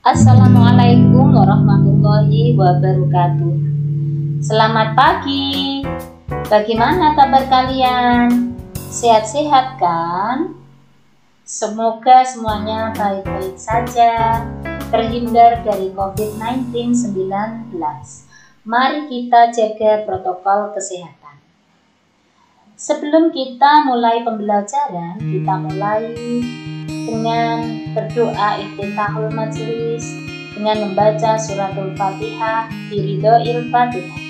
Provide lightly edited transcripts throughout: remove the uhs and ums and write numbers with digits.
Assalamualaikum warahmatullahi wabarakatuh. Selamat pagi. Bagaimana kabar kalian? Sehat-sehat kan? Semoga semuanya baik-baik saja, terhindar dari COVID-19. Mari kita jaga protokol kesehatan. Sebelum kita mulai pembelajaran, kita mulai dengan berdoa iftitahul majelis dengan membaca suratul Fatihah biridhoil Fatihah.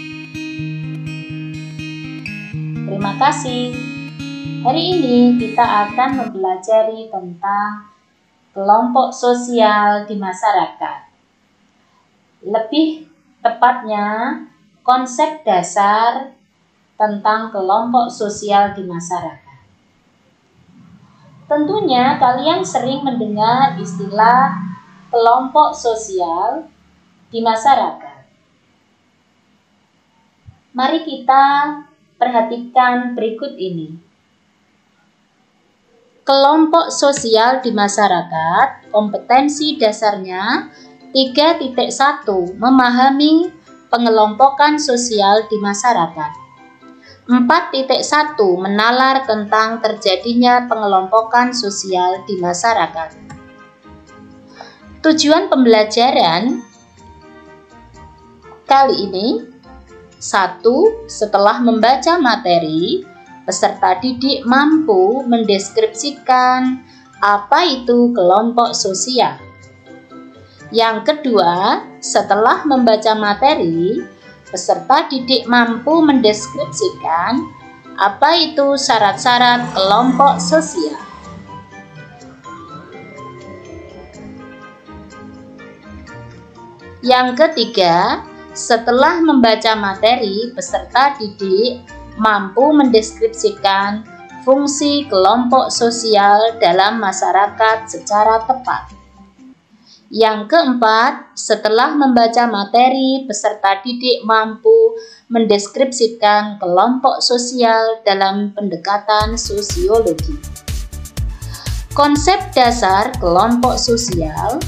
Terima kasih. Hari ini kita akan mempelajari tentang kelompok sosial di masyarakat. Lebih tepatnya, konsep dasar tentang kelompok sosial di masyarakat. Tentunya kalian sering mendengar istilah kelompok sosial di masyarakat. Mari kita perhatikan berikut ini. Kelompok sosial di masyarakat, kompetensi dasarnya 3.1 memahami pengelompokan sosial di masyarakat. 4.1 menalar tentang terjadinya pengelompokan sosial di masyarakat. Tujuan pembelajaran kali ini: 1. Setelah membaca materi, peserta didik mampu mendeskripsikan apa itu kelompok sosial. Yang kedua, setelah membaca materi, peserta didik mampu mendeskripsikan apa itu syarat-syarat kelompok sosial. Yang ketiga, setelah membaca materi, peserta didik mampu mendeskripsikan fungsi kelompok sosial dalam masyarakat secara tepat. Yang keempat, setelah membaca materi, peserta didik mampu mendeskripsikan kelompok sosial dalam pendekatan sosiologi. Konsep dasar kelompok sosial.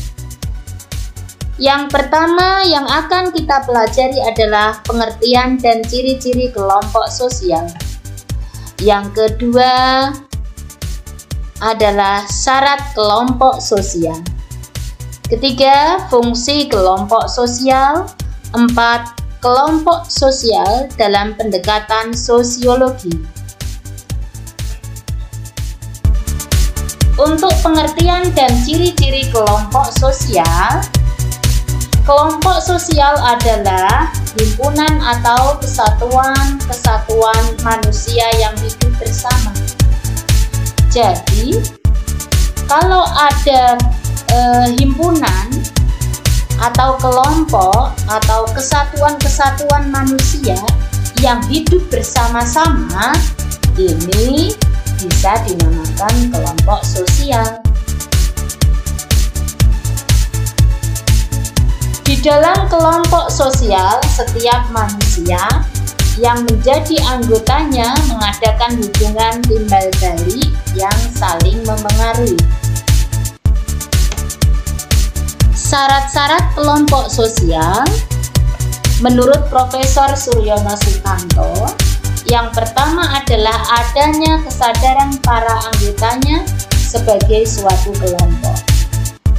Yang pertama yang akan kita pelajari adalah pengertian dan ciri-ciri kelompok sosial. Yang kedua adalah syarat kelompok sosial. Ketiga, fungsi kelompok sosial. 4. Kelompok sosial dalam pendekatan sosiologi. Untuk pengertian dan ciri-ciri kelompok sosial, kelompok sosial adalah himpunan atau kesatuan manusia yang hidup bersama. Jadi, kalau ada himpunan atau kelompok atau kesatuan manusia yang hidup bersama-sama, ini bisa dinamakan kelompok sosial. Di dalam kelompok sosial, setiap manusia yang menjadi anggotanya mengadakan hubungan timbal balik yang saling memengaruhi. Syarat-syarat kelompok sosial menurut Profesor Suryono Sutanto, yang pertama adalah adanya kesadaran para anggotanya sebagai suatu kelompok.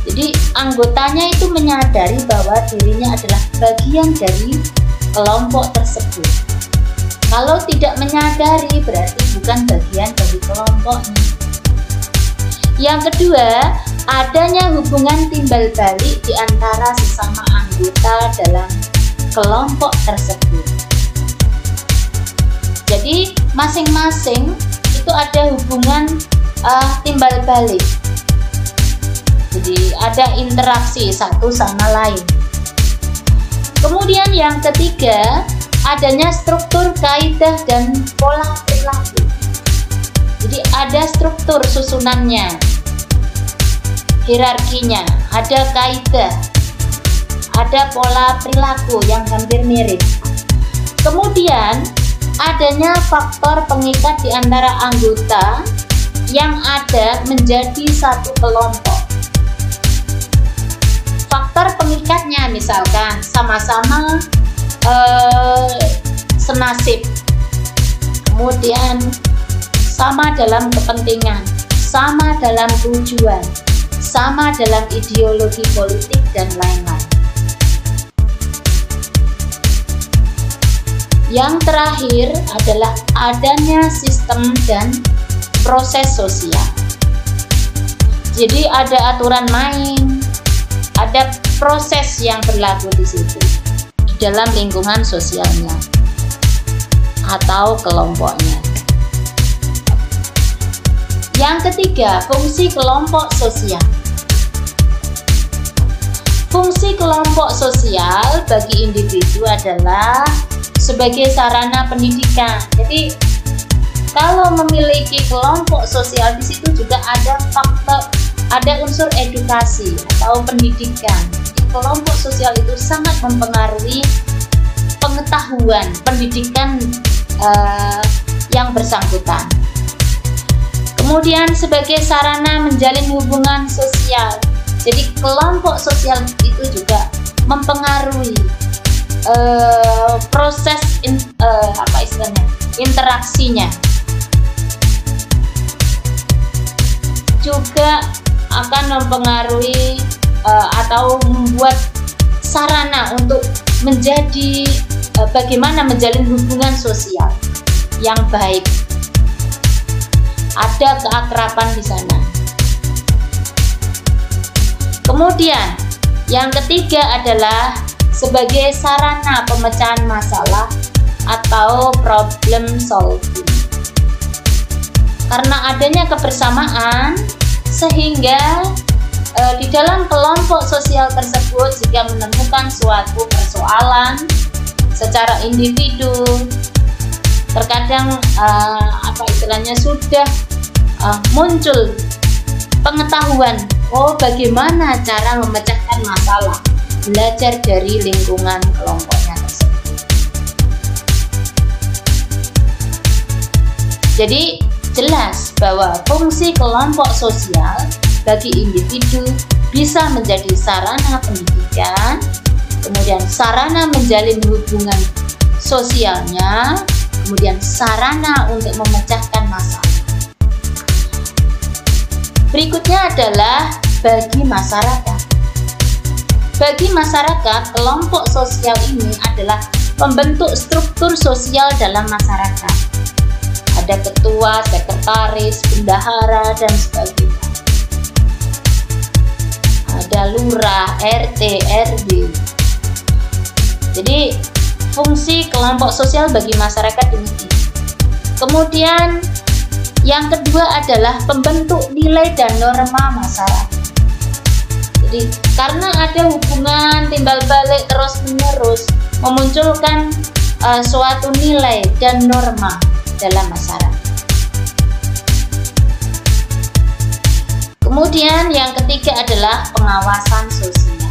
Jadi anggotanya itu menyadari bahwa dirinya adalah bagian dari kelompok tersebut. Kalau tidak menyadari berarti bukan bagian dari kelompoknya. Yang kedua, adanya hubungan timbal balik di antara sesama anggota dalam kelompok tersebut. Jadi masing-masing itu ada hubungan timbal balik. Jadi ada interaksi satu sama lain. Kemudian yang ketiga, adanya struktur, kaidah, dan pola perilaku. Jadi ada struktur susunannya, hierarkinya, ada kaidah, ada pola perilaku yang hampir mirip. Kemudian adanya faktor pengikat di antara anggota yang ada menjadi satu kelompok. Faktor pengikatnya misalkan sama-sama senasib, kemudian sama dalam kepentingan, sama dalam tujuan, sama dalam ideologi politik, dan lain-lain. Yang terakhir adalah adanya sistem dan proses sosial. Jadi ada aturan main, ada proses yang berlaku di situ di dalam lingkungan sosialnya atau kelompoknya. Yang ketiga, fungsi kelompok sosial. Fungsi kelompok sosial bagi individu adalah sebagai sarana pendidikan. Jadi kalau memiliki kelompok sosial, di situ juga ada faktor, ada unsur edukasi atau pendidikan. Jadi, kelompok sosial itu sangat mempengaruhi pengetahuan, pendidikan yang bersangkutan. Kemudian sebagai sarana menjalin hubungan sosial. Jadi kelompok sosial itu juga mempengaruhi proses interaksinya. Juga akan mempengaruhi atau membuat sarana untuk menjadi bagaimana menjalin hubungan sosial yang baik. Ada keakraban di sana. Kemudian yang ketiga adalah sebagai sarana pemecahan masalah atau problem solving. Karena adanya kebersamaan sehingga di dalam kelompok sosial tersebut jika menemukan suatu persoalan secara individu, terkadang sudah muncul pengetahuan bagaimana cara memecahkan masalah, belajar dari lingkungan kelompoknya tersebut. Jadi jelas bahwa fungsi kelompok sosial bagi individu bisa menjadi sarana pendidikan, kemudian sarana menjalin hubungan sosialnya, kemudian sarana untuk memecahkan masalah. Berikutnya adalah bagi masyarakat. Bagi masyarakat, kelompok sosial ini adalah pembentuk struktur sosial dalam masyarakat. Ada ketua, sekretaris, bendahara, dan sebagainya. Ada lurah, RT, RW. Jadi fungsi kelompok sosial bagi masyarakat demikian. Kemudian yang kedua adalah pembentuk nilai dan norma masyarakat. Jadi karena ada hubungan timbal balik terus menerus memunculkan suatu nilai dan norma dalam masyarakat. Kemudian yang ketiga adalah pengawasan sosial.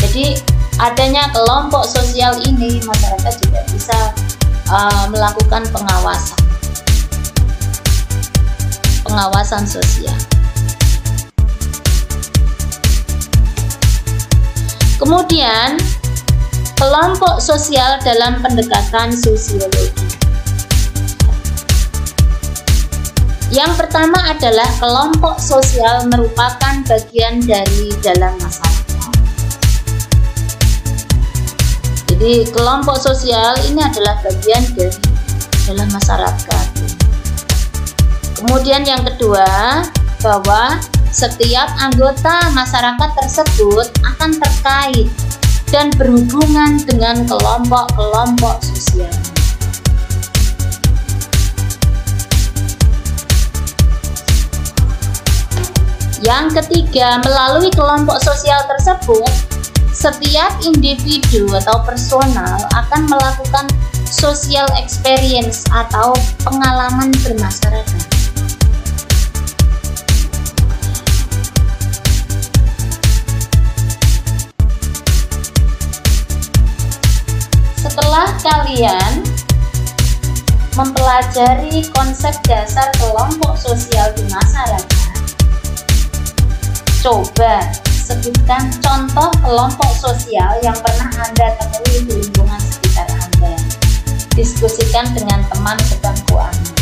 Jadi adanya kelompok sosial ini, masyarakat juga bisa melakukan pengawasan sosial. Kemudian kelompok sosial dalam pendekatan sosiologi. Yang pertama adalah kelompok sosial merupakan bagian dari dalam masyarakat. Jadi kelompok sosial ini adalah bagian dari dalam masyarakat. Kemudian yang kedua, bahwa setiap anggota masyarakat tersebut akan terkait dan berhubungan dengan kelompok-kelompok sosial. Yang ketiga, melalui kelompok sosial tersebut, setiap individu atau personal akan melakukan social experience atau pengalaman bermasyarakat. Setelah kalian mempelajari konsep dasar kelompok sosial di masyarakat, coba sebutkan contoh kelompok sosial yang pernah Anda temui di lingkungan sekitar Anda. Diskusikan dengan teman sebangku Anda.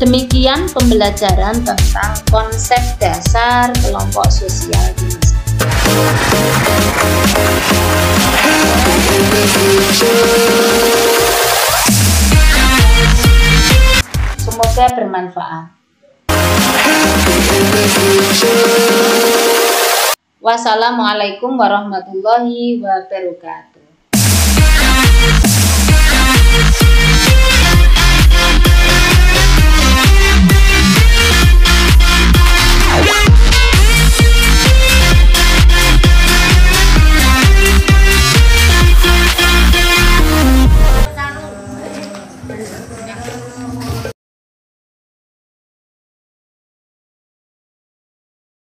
Demikian pembelajaran tentang konsep dasar kelompok sosial di masyarakat. Semoga bermanfaat. Wassalamualaikum warahmatullahi wabarakatuh.